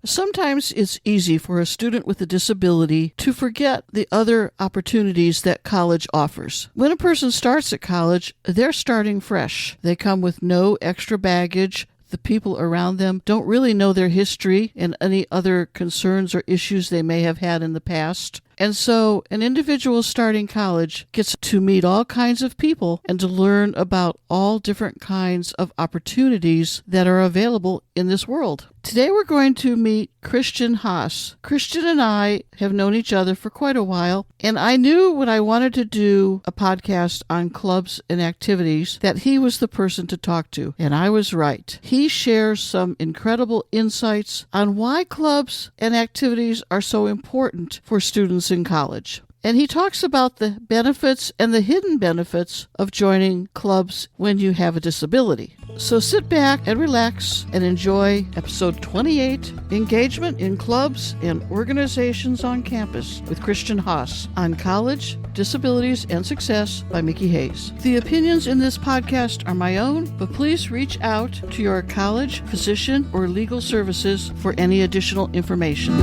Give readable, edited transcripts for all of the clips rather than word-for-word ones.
Sometimes it's easy for a student with a disability to forget the other opportunities that college offers. When a person starts at college, they're starting fresh. They come with no extra baggage. The people around them don't really know their history and any other concerns or issues they may have had in the past. And so an individual starting college gets to meet all kinds of people and to learn about all different kinds of opportunities that are available in this world. Today we're going to meet Christian Haas. Christian and I have known each other for quite a while, and I knew when I wanted to do a podcast on clubs and activities that he was the person to talk to, and I was right. He shares some incredible insights on why clubs and activities are so important for students in college. And he talks about the benefits and the hidden benefits of joining clubs when you have a disability. So sit back and relax and enjoy episode 28, Engagement in Clubs and Organizations on Campus with Christian Haas on College, Disabilities, and Success by Mickey Hayes. The opinions in this podcast are my own, but please reach out to your college, physician, or legal services for any additional information.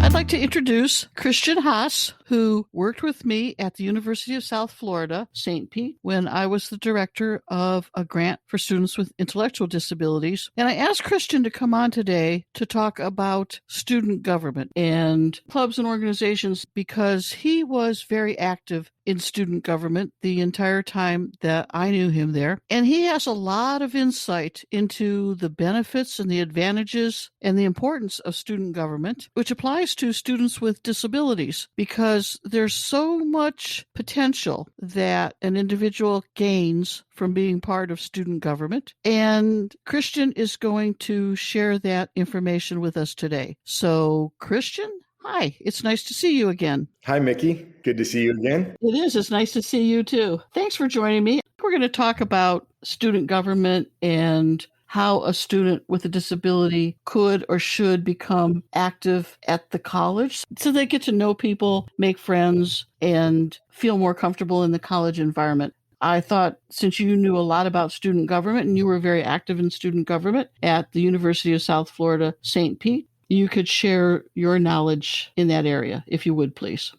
I'd like to introduce Christian Haas, who worked with me at the University of South Florida, St. Pete, when I was the director of a grant for students with intellectual disabilities. And I asked Christian to come on today to talk about student government and clubs and organizations because he was very active in student government the entire time that I knew him there. And he has a lot of insight into the benefits and the advantages and the importance of student government, which applies to students with disabilities, because there's so much potential that an individual gains from being part of student government. And Christian is going to share that information with us today. So, Christian, hi, it's nice to see you again. Hi, Mickey. Good to see you again. It is. It's nice to see you too. Thanks for joining me. We're going to talk about student government and how a student with a disability could or should become active at the college so they get to know people, make friends, and feel more comfortable in the college environment. I thought since you knew a lot about student government and you were very active in student government at the University of South Florida, St. Pete, you could share your knowledge in that area, if you would, please.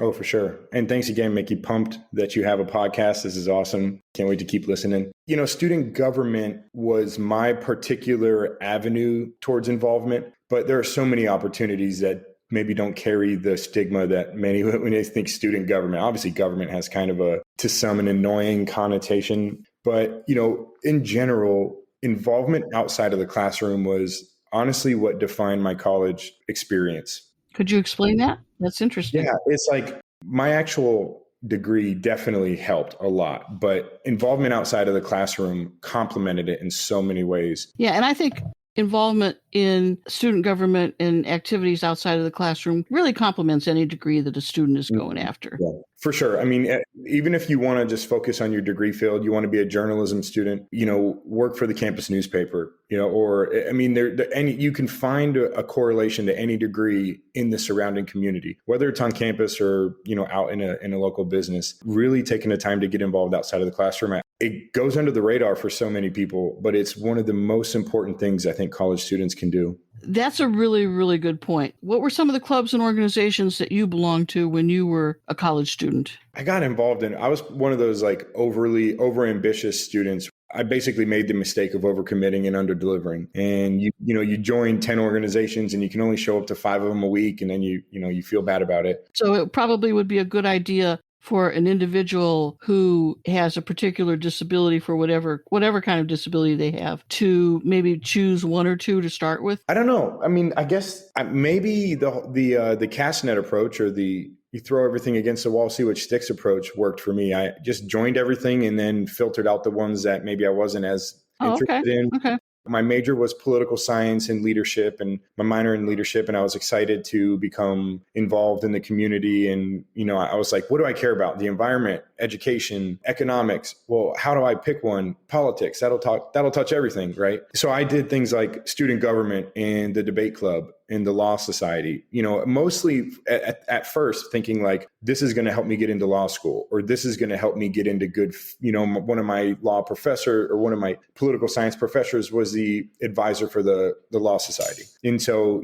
Oh, for sure. And thanks again, Mickey. Pumped that you have a podcast. This is awesome. Can't wait to keep listening. You know, student government was my particular avenue towards involvement, but there are so many opportunities that maybe don't carry the stigma that many, when they think student government. Obviously, government has kind of to some, an annoying connotation. But, you know, in general, involvement outside of the classroom was honestly what defined my college experience. Could you explain that? That's interesting. Yeah, it's like my actual degree definitely helped a lot, but involvement outside of the classroom complemented it in so many ways. Yeah, and I think involvement in student government and activities outside of the classroom really complements any degree that a student is going after. Yeah, for sure. I mean, even if you want to just focus on your degree field, you want to be a journalism student, you know, work for the campus newspaper, you know, or I mean, you can find a correlation to any degree in the surrounding community, whether it's on campus or, you know, out in a local business. Really taking the time to get involved outside of the classroom. It goes under the radar for so many people, but it's one of the most important things I think college students can do. That's a really, really good point. What were some of the clubs and organizations that you belonged to when you were a college student? I got involved I was one of those like overambitious students. I basically made the mistake of overcommitting and underdelivering. And you join 10 organizations and you can only show up to 5 of them a week, and then you feel bad about it. So it probably would be a good idea for an individual who has a particular disability, for whatever kind of disability they have, to maybe choose one or two to start with? I don't know. I mean, I guess maybe the cast net approach, or the you throw everything against the wall, see what sticks approach worked for me. I just joined everything and then filtered out the ones that maybe I wasn't as interested in. Okay. My major was political science and leadership, and my minor in leadership. And I was excited to become involved in the community. And, I was like, what do I care about? The environment, education, economics. Well, how do I pick one? Politics. That'll touch everything, right? So I did things like student government and the debate club. in the Law Society, mostly at first thinking like, this is going to help me get into law school, or this is going to help me get into good, one of my law professor or one of my political science professors was the advisor for the Law Society. And so,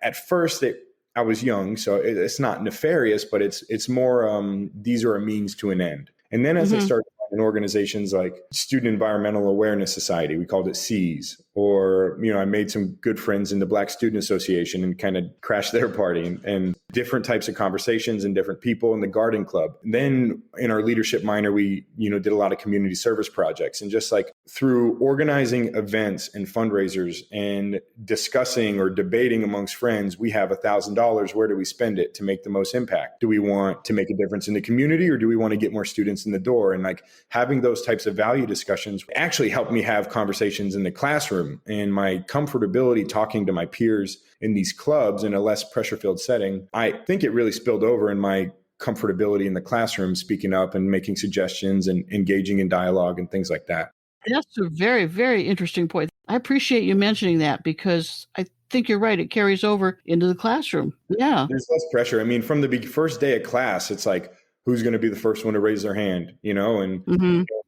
at first I was young, so it's not nefarious, but it's more, these are a means to an end. And then as I started in organizations like Student Environmental Awareness Society, we called it SEAS, or, I made some good friends in the Black Student Association and kind of crashed their party, and different types of conversations and different people in the garden club. And then in our leadership minor, we, did a lot of community service projects, and just like through organizing events and fundraisers and discussing or debating amongst friends, we have $1,000. Where do we spend it to make the most impact? Do we want to make a difference in the community, or do we want to get more students in the door? And like having those types of value discussions actually helped me have conversations in the classroom, and my comfortability talking to my peers in these clubs in a less pressure-filled setting. I think it really spilled over in my comfortability in the classroom, speaking up and making suggestions and engaging in dialogue and things like that. That's a very, very interesting point. I appreciate you mentioning that, because I think you're right. It carries over into the classroom. Yeah. There's less pressure. I mean, from the first day of class, it's like, who's going to be the first one to raise their hand, and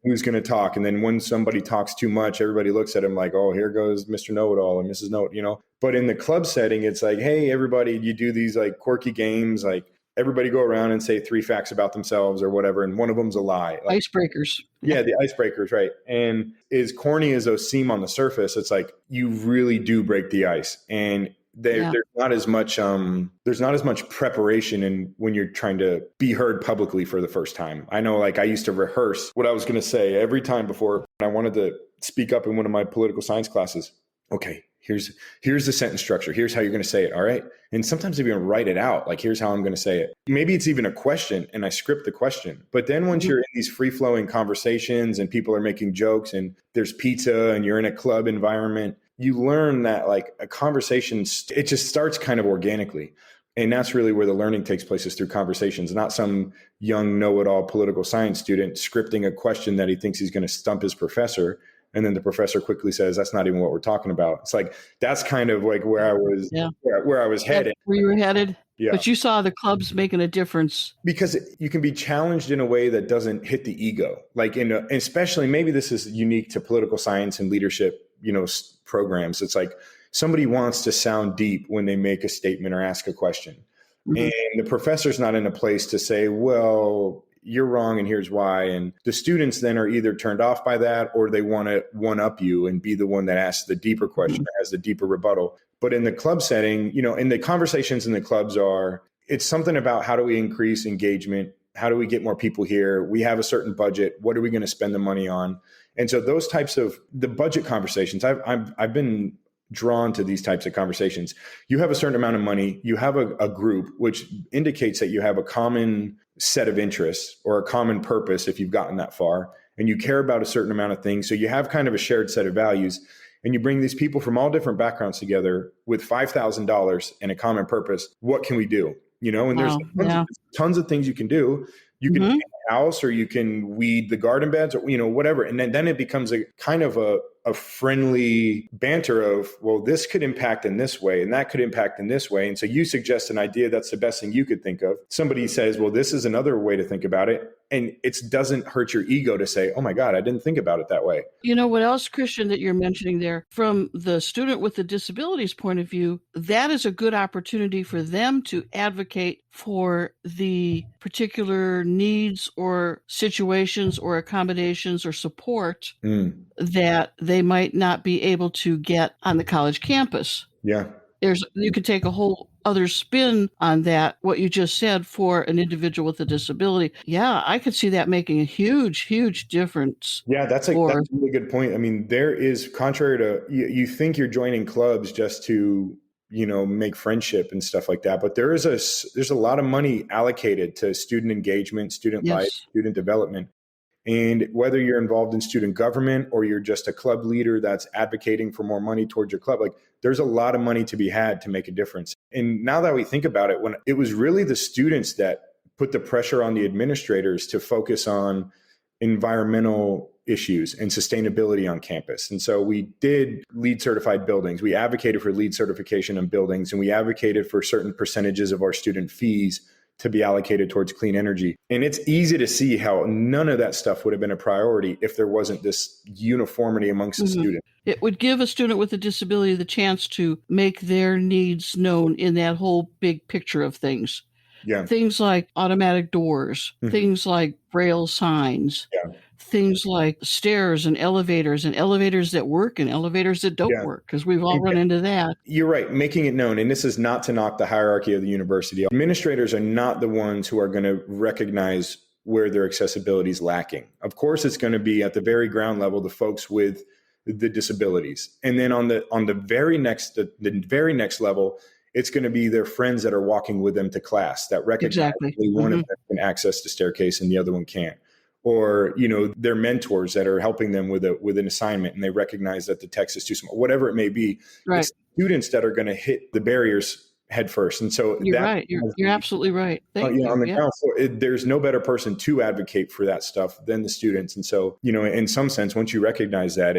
who's going to talk. And then when somebody talks too much, everybody looks at him like, oh, here goes Mr. Know-it-all or Mrs. Know-it, But in the club setting, it's like, hey, everybody, you do these like quirky games, like everybody go around and say 3 facts about themselves or whatever, and one of them's a lie. Like, icebreakers. Yeah, the icebreakers, right. And as corny as those seem on the surface, it's like you really do break the ice. And there's not as much preparation in when you're trying to be heard publicly for the first time. I know, like, I used to rehearse what I was going to say every time before I wanted to speak up in one of my political science classes. Okay, here's the sentence structure. Here's how you're going to say it. All right. And sometimes I even write it out. Like, here's how I'm going to say it. Maybe it's even a question and I script the question. But then once you're in these free flowing conversations and people are making jokes and there's pizza and you're in a club environment, you learn that like a conversation, it just starts kind of organically. And that's really where the learning takes place, is through conversations, not some young know-it-all political science student scripting a question that he thinks he's going to stump his professor. And then the professor quickly says, that's not even what we're talking about. It's like, that's kind of like where I was, where I was headed. Where you were headed. Yeah. But you saw the clubs making a difference. Because you can be challenged in a way that doesn't hit the ego. Like especially, maybe this is unique to political science and leadership, programs. It's like somebody wants to sound deep when they make a statement or ask a question. And the professor's not in a place to say, well, you're wrong and here's why. And the students then are either turned off by that, or they want to one up you and be the one that asks the deeper question or has the deeper rebuttal. But in the club setting, and the conversations in the clubs it's something about, how do we increase engagement? How do we get more people here? We have a certain budget. What are we going to spend the money on? And so those types of the budget conversations, I've been drawn to these types of conversations. You have a certain amount of money, you have a group, which indicates that you have a common set of interests or a common purpose if you've gotten that far, and you care about a certain amount of things. So you have kind of a shared set of values, and you bring these people from all different backgrounds together with $5,000 and a common purpose. What can we do? And there's tons of things you can do. You can paint a house, or you can weed the garden beds, or, whatever. And then it becomes a kind of a friendly banter of, well, this could impact in this way and that could impact in this way. And so you suggest an idea that's the best thing you could think of. Somebody says, well, this is another way to think about it. And it doesn't hurt your ego to say, oh my God, I didn't think about it that way. You know what else, Christian, that you're mentioning there? From the student with the disabilities point of view, that is a good opportunity for them to advocate for the particular needs or situations or accommodations or support that they might not be able to get on the college campus. Yeah. You could take a whole other spin on that, what you just said, for an individual with a disability. Yeah, I could see that making a huge, huge difference. Yeah, that's a really good point. I mean, there is, contrary to, you think you're joining clubs just to, make friendship and stuff like that. But there's a lot of money allocated to student engagement, student life, student development. And whether you're involved in student government or you're just a club leader that's advocating for more money towards your club, like, there's a lot of money to be had to make a difference. And now that we think about it, when it was really the students that put the pressure on the administrators to focus on environmental issues and sustainability on campus. And so we did LEED certified buildings. We advocated for LEED certification on buildings, and we advocated for certain percentages of our student fees to be allocated towards clean energy. And it's easy to see how none of that stuff would have been a priority if there wasn't this uniformity amongst the students. It would give a student with a disability the chance to make their needs known in that whole big picture of things. Yeah. Things like automatic doors, things like braille signs, things like stairs and elevators that work and elevators that don't work, because we've all run into that. You're right, making it known. And this is not to knock the hierarchy of the university. Administrators are not the ones who are going to recognize where their accessibility is lacking. Of course, it's going to be at the very ground level, the folks with the disabilities. And then on the very next level, it's going to be their friends that are walking with them to class that recognize one of them can access the staircase and the other one can't. Or, their mentors that are helping them with an assignment and they recognize that the text is too small, whatever it may be. Right. It's students that are going to hit the barriers head first. And so you're right. You're absolutely right. Thank you. On the ground floor, there's no better person to advocate for that stuff than the students. And so, in some sense, once you recognize that,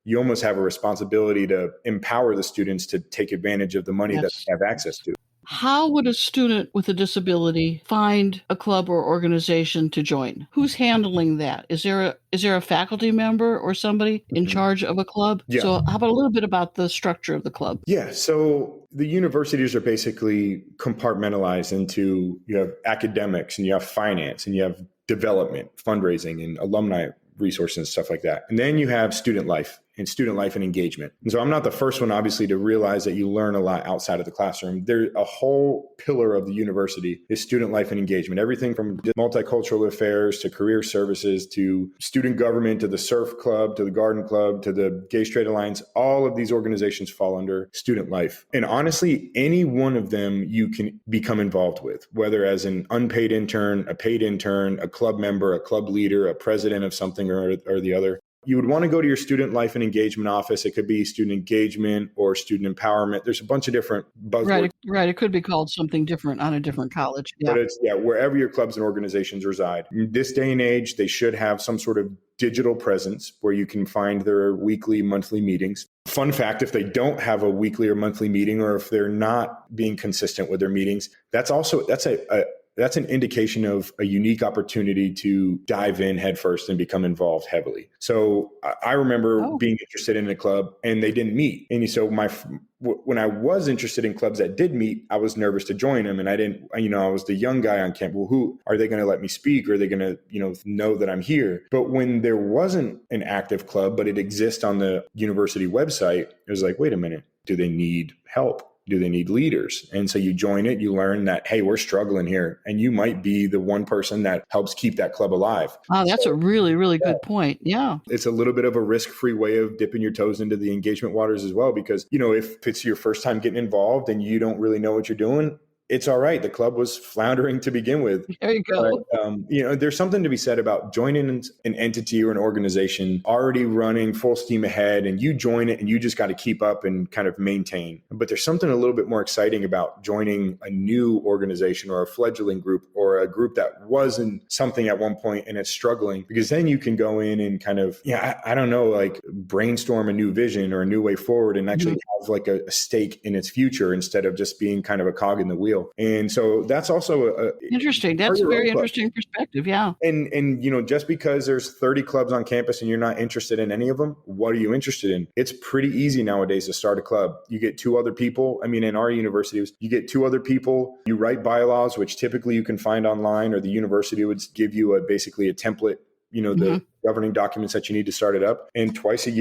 you almost have a responsibility to empower the students to take advantage of the money that they have access to. How would a student with a disability find a club or organization to join? Who's handling that? Is there a faculty member or somebody in charge of a club? Yeah. So how about a little bit about the structure of the club? Yeah. So the universities are basically compartmentalized into, you have academics and you have finance and you have development, fundraising and alumni resources and stuff like that. And then you have student life and engagement. And so I'm not the first one, obviously, to realize that you learn a lot outside of the classroom. There's a whole pillar of the university is student life and engagement. Everything from multicultural affairs to career services to student government to the surf club to the garden club to the Gay Straight Alliance. All of these organizations fall under student life. And honestly, any one of them you can become involved with, whether as an unpaid intern, a paid intern, a club member, a club leader, a president of something or the other. You would want to go to your student life and engagement office. It could be student engagement or student empowerment. There's a bunch of different buzzwords. Right. It could be called something different on a different college. Yeah. But it's wherever your clubs and organizations reside. In this day and age, they should have some sort of digital presence where you can find their weekly, monthly meetings. Fun fact, if they don't have a weekly or monthly meeting, or if they're not being consistent with their meetings, that's an indication of a unique opportunity to dive in headfirst and become involved heavily. So I remember being interested in a club and they didn't meet. And so when I was interested in clubs that did meet, I was nervous to join them. And I was the young guy on campus. Well, who are they going to let me speak? Or are they going to, know that I'm here? But when there wasn't an active club, but it exists on the university website, it was like, wait a minute, do they need help? Do they need leaders? And so you join it, you learn that, hey, we're struggling here. And you might be the one person that helps keep that club alive. Wow, that's a really, really good point. Yeah. It's a little bit of a risk-free way of dipping your toes into the engagement waters as well, because, if it's your first time getting involved and you don't really know what you're doing, it's all right. The club was floundering to begin with. There you go. But, there's something to be said about joining an entity or an organization already running full steam ahead, and you join it and you just got to keep up and kind of maintain. But there's something a little bit more exciting about joining a new organization or a fledgling group or a group that wasn't something at one point and it's struggling, because then you can go in and kind of, I don't know, like brainstorm a new vision or a new way forward and actually have like a stake in its future instead of just being kind of a cog in the wheel. And so that's also interesting. That's a very interesting perspective. Yeah. And just because there's 30 clubs on campus and you're not interested in any of them, what are you interested in? It's pretty easy nowadays to start a club. You get two other people. I mean, in our university, you get two other people, you write bylaws, which typically you can find online, or the university would give you basically a template, the governing documents that you need to start it up. And once a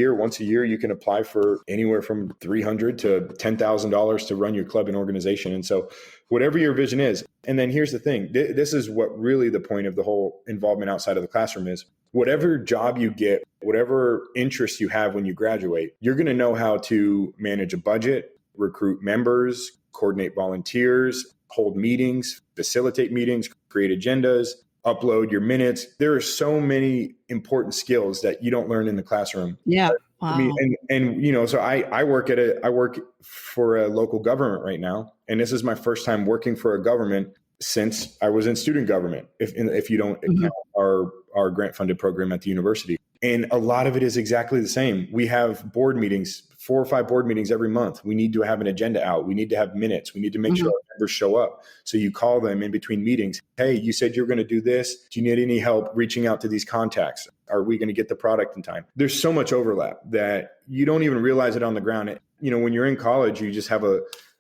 year, you can apply for anywhere from $300 to $10,000 to run your club and organization. And so whatever your vision is. And then here's the thing. This is what really the point of the whole involvement outside of the classroom is. Whatever job you get, whatever interests you have when you graduate, you're going to know how to manage a budget, recruit members, coordinate volunteers, hold meetings, facilitate meetings, create agendas, upload your minutes. There are so many important skills that you don't learn in the classroom. Yeah. Wow. I mean, so I work for a local government right now, and this is my first time working for a government since I was in student government. If you don't count our grant funded program at the university. And a lot of it is exactly the same. We have board meetings, 4 or 5 board meetings every month. We need to have an agenda out. We need to have minutes. We need to make sure our members show up. So you call them in between meetings. Hey, you said you're going to do this. Do you need any help reaching out to these contacts? Are we going to get the product in time? There's so much overlap that you don't even realize it on the ground. When you're in college, you just have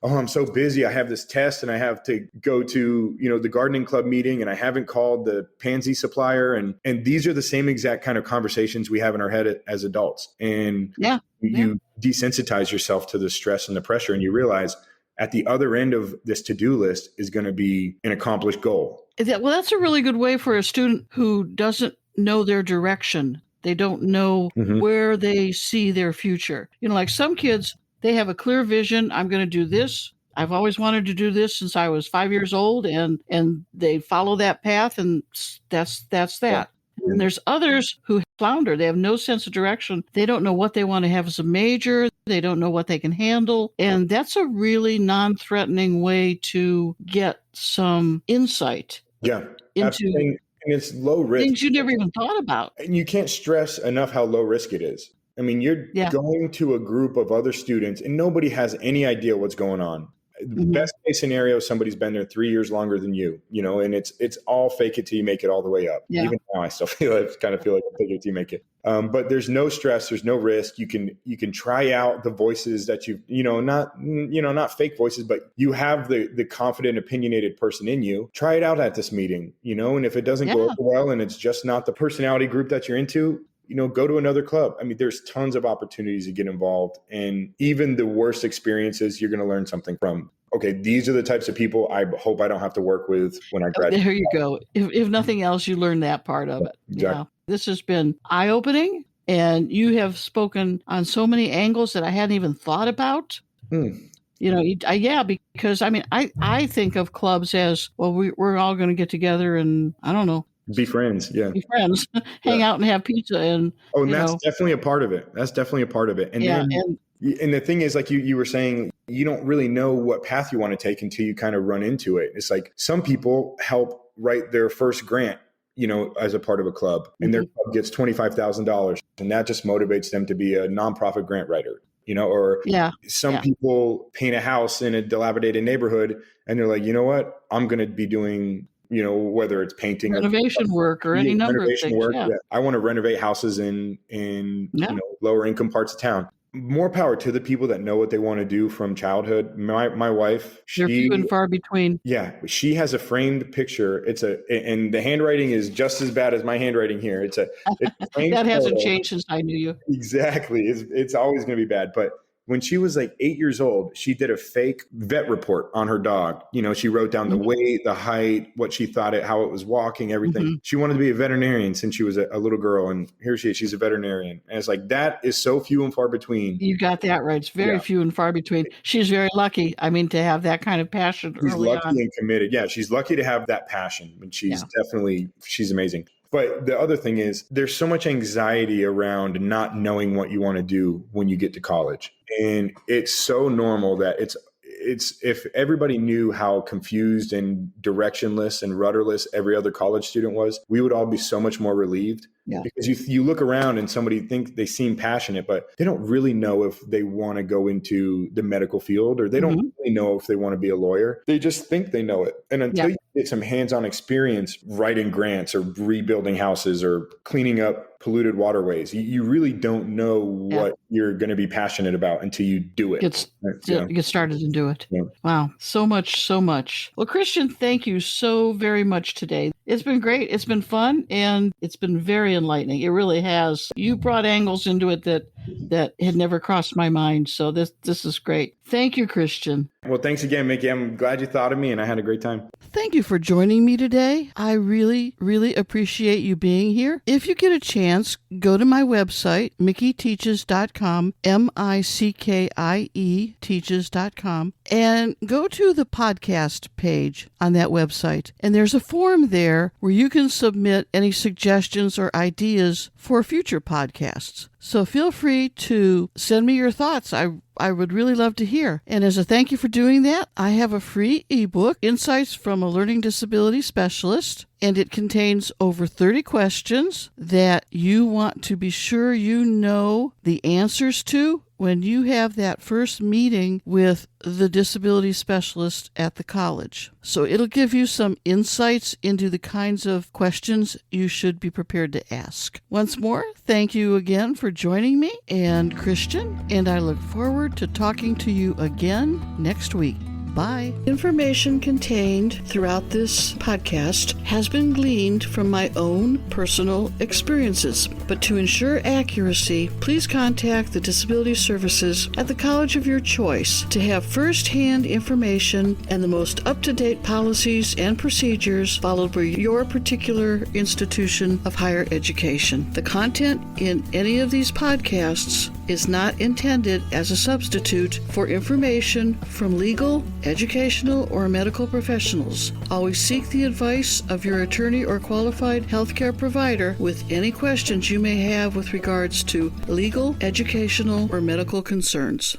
I'm so busy. I have this test and I have to go to, the gardening club meeting and I haven't called the pansy supplier. And these are the same exact kind of conversations we have in our head as adults. And you desensitize yourself to the stress and the pressure, and you realize at the other end of this to-do list is going to be an accomplished goal. Well, that's a really good way for a student who doesn't know their direction. They don't know where they see their future. Like some kids, they have a clear vision. I'm going to do this. I've always wanted to do this since I was 5 years old, and they follow that path, and that's that. Yeah. And there's others who flounder. They have no sense of direction. They don't know what they want to have as a major. They don't know what they can handle. And that's a really non-threatening way to get some insight into and it's low risk. Things you never even thought about. And you can't stress enough how low risk it is. I mean, you're going to a group of other students and nobody has any idea what's going on. The best case scenario, somebody's been there 3 years longer than you, and it's all fake it till you make it all the way up. Yeah. Even now, I still feel like I fake it till you make it. But there's no stress, there's no risk. You can try out the voices that not fake voices, but you have the confident, opinionated person in you. Try it out at this meeting, and if it doesn't go over well and it's just not the personality group that you're into, go to another club. I mean, there's tons of opportunities to get involved, and even the worst experiences, you're going to learn something from. Okay, these are the types of people I hope I don't have to work with when I graduate. There you go. If nothing else, you learn that part of it. Exactly. This has been eye-opening, and you have spoken on so many angles that I hadn't even thought about. Because I think of clubs as, well, we're all going to get together and I don't know. Be friends, hang out and have pizza, and that's definitely a part of it. And the thing is, like you were saying, you don't really know what path you want to take until you kind of run into it. It's like some people help write their first grant, as a part of a club, and their club gets $25,000, and that just motivates them to be a nonprofit grant writer. Some people paint a house in a dilapidated neighborhood, and they're like, you know what, I'm going to be doing, whether it's painting, renovation work, or any number of things. I want to renovate houses in lower income parts of town. More power to the people that know what they want to do from childhood. My wife, they're few and far between. Yeah, she has a framed picture. And the handwriting is just as bad as my handwriting here. It's a that hasn't changed since I knew you. Exactly, it's always going to be bad, but. When she was like 8 years old, she did a fake vet report on her dog. She wrote down the weight, the height, what she thought how it was walking, everything. She wanted to be a veterinarian since she was a little girl. And here she is, she's a veterinarian. And it's like, that is so few and far between. You got that right. It's very few and far between. She's very lucky. To have that kind of passion she's early lucky on. And committed. Yeah, she's lucky to have that passion. And she's amazing. But the other thing is, there's so much anxiety around not knowing what you want to do when you get to college. And it's so normal that it's if everybody knew how confused and directionless and rudderless every other college student was, we would all be so much more relieved. Yeah. Because you look around and somebody thinks they seem passionate, but they don't really know if they want to go into the medical field, or they don't really know if they want to be a lawyer. They just think they know it. And until you get some hands-on experience writing grants or rebuilding houses or cleaning up polluted waterways, you really don't know what you're going to be passionate about until you do it. Get started and do it. Yeah. Wow. So much. Well, Christian, thank you so very much today. It's been great. It's been fun, and it's been very enlightening. It really has. You brought angles into it that had never crossed my mind. So this is great. Thank you, Christian. Well, thanks again, Mickey. I'm glad you thought of me, and I had a great time. Thank you for joining me today. I really, really appreciate you being here. If you get a chance, go to my website, mickeyteaches.com, MICKIE teaches.com, and go to the podcast page on that website. And there's a form there where you can submit any suggestions or ideas for future podcasts. So feel free to send me your thoughts. I I would really love to hear. And as a thank you for doing that, I have a free ebook, Insights from a Learning Disability Specialist, and it contains over 30 questions that you want to be sure you know the answers to when you have that first meeting with the disability specialist at the college. So it'll give you some insights into the kinds of questions you should be prepared to ask. Once more, thank you again for joining me and Christian, and I look forward to talking to you again next week. Bye. Information contained throughout this podcast has been gleaned from my own personal experiences, but to ensure accuracy, please contact the disability services at the college of your choice to have first-hand information and the most up-to-date policies and procedures followed by your particular institution of higher education. The content in any of these podcasts is not intended as a substitute for information from legal, educational, or medical professionals. Always seek the advice of your attorney or qualified healthcare provider with any questions you may have with regards to legal, educational, or medical concerns.